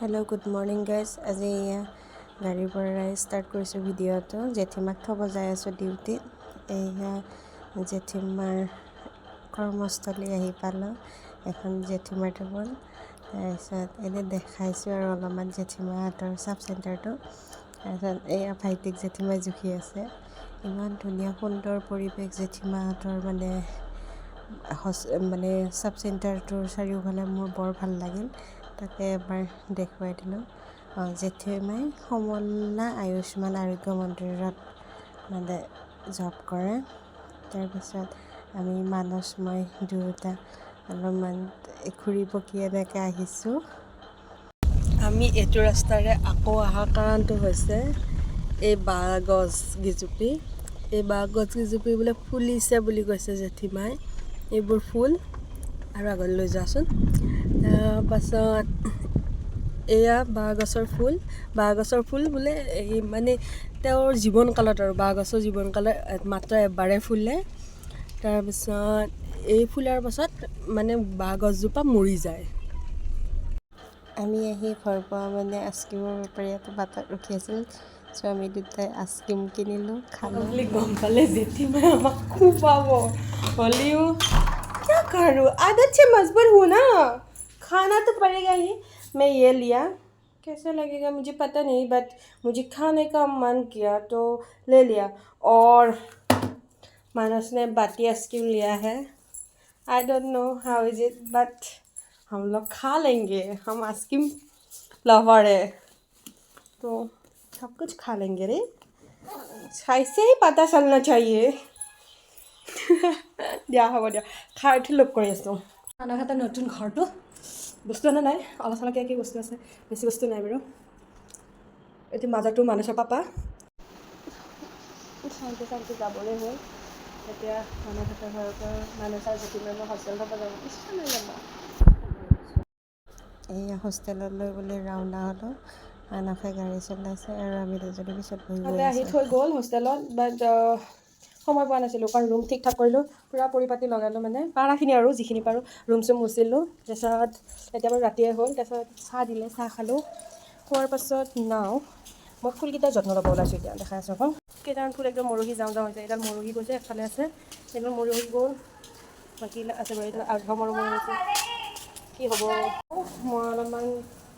Hello, good morning guys. আজি গাড়ীৰ পৰা ষ্টাৰ্ট কৰিছোঁ ভিডিঅ'টো। জেঠীমাক থ'ব যাই আছোঁ ডিউটিত। এয়া জেঠীমাৰ কৰ্মস্থলী আহি পালোঁ। এখন জেঠীমাৰ টেবুল। তাৰপিছত এনেই দেখাইছোঁ আৰু অলপমান জেঠীমাহঁতৰ চাব চেণ্টাৰটো। তাৰপিছত এয়া ভাইটিক জেঠীমাই জুখি আছে। ইমান ধুনীয়া সুন্দৰ পৰিৱেশ জেঠীমাহঁতৰ মানে চাব চেণ্টাৰটোৰ চাৰিওফালে মোৰ বৰ ভাল লাগিল। তাকে এবাৰ দেখুৱাই দিলোঁ। জেঠীমাই সমন্না আয়ুষ্মান আৰোগ্য মন্দিৰত জব কৰে। তাৰপিছত আমি মানস মই দুয়োটা অলপমান ঘূৰি পকি এনেকৈ আহিছোঁ। আমি এইটো ৰাস্তাৰে আকৌ অহা কাৰণটো হৈছে এই বাঁহ গছকেইজোপি। এই বাঁহ গছকেইজোপি বোলে ফুলিছে বুলি কৈছে জেঠীমাই। এইবোৰ ফুল আৰু আগলৈ লৈ যোৱাচোন। তাৰপাছত এয়া বাঁহগছৰ ফুল। বাঁহগছৰ ফুল বোলে এই তেওঁৰ জীৱনকালত আৰু বাঁহগছৰ জীৱনকালত মাত্ৰ এবাৰে ফুলে। তাৰপিছত এই ফুলাৰ পাছত বাঁহগছজোপা মৰি যায়। আমি আহি ঘৰ পোৱা আইচক্ৰীমৰ বেপাৰী এটা বাটত ৰখি আছিল। চ' আমি দুটাই আইচক্ৰীম কিনিলোঁ, খালোঁ। গম পালে জেঠীমাই আমাক খুৱাব হ'লেও क्या करूँ, आदत से मजबूर हूँ ना, खाना तो पड़ेगा ही। मैं ये लिया, कैसा लगेगा मुझे पता नहीं, बट मुझे खाने का मन किया तो ले लिया। और मानस ने बाटी आइसक्रीम लिया है। I don't know how is it, but हम लोग खा लेंगे। हम आइसक्रीम लवर है तो सब कुछ खा लेंगे रे। ऐसे ही पता चलना चाहिए। দিয়া হ'ব দিয়া, খাই উঠি লগ কৰি আছোঁ। মানসহঁতৰ নতুন ঘৰটো বস্তু আনা নাই, অলপ চলপ কি বস্তু আছে, বেছি বস্তু নাই বাৰু। এইটো মাজৰটো মানসৰ পাপা শান্তি যাবলৈ হ'ল। এতিয়া মানসহঁতৰ ঘৰৰ পৰা মানসৰ জেঠীমাৰ হোষ্টেল থ'ব যাব, ইচ্ছা নাই যাবা। এইয়া হোষ্টেললৈ বুলি ৰাওনা হ'লোঁ। মানসে গাড়ী চলাইছে আৰু আমি দুজনী পিছত বহি আহি থৈ গ'ল হোষ্টেলত। বাট সময় পোৱা নাছিলোঁ, কাৰণ ৰুম ঠিক ঠাক কৰিলোঁ, পূৰা পৰিপাতি লগালোঁ, পাৰাখিনি আৰু যিখিনি পাৰোঁ ৰুম চুম মুচিলোঁ। তাৰপিছত এতিয়া বাৰু ৰাতিয়ে হ'ল। তাৰপিছত চাহ দিলে, চাহ খালোঁ। খোৱাৰ পাছত মই ফুলকেইটা যত্ন ল'ব ওলাইছোঁ। এতিয়া দেখাই আছোঁ আকৌ কেইটামান ফুল একদম মৰহি যাওঁ হৈছে। এডাল মৰহি গৈছে, এফালে আছে এডাল মৰহি গ'ল, বাকী আছে বাৰু। এডাল আৰ্ধ মৰহি গৈছে, কি হ'ব। মই অলপমান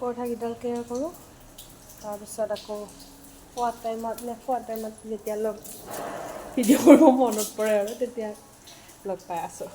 পৰঠাকেইডাল কেয়াৰ কৰোঁ। তাৰপিছত আকৌ খোৱাৰ টাইমত যেতিয়া ভিডিঅ' কৰিব মনত পৰে আৰু তেতিয়া লগ পাই আছোঁ।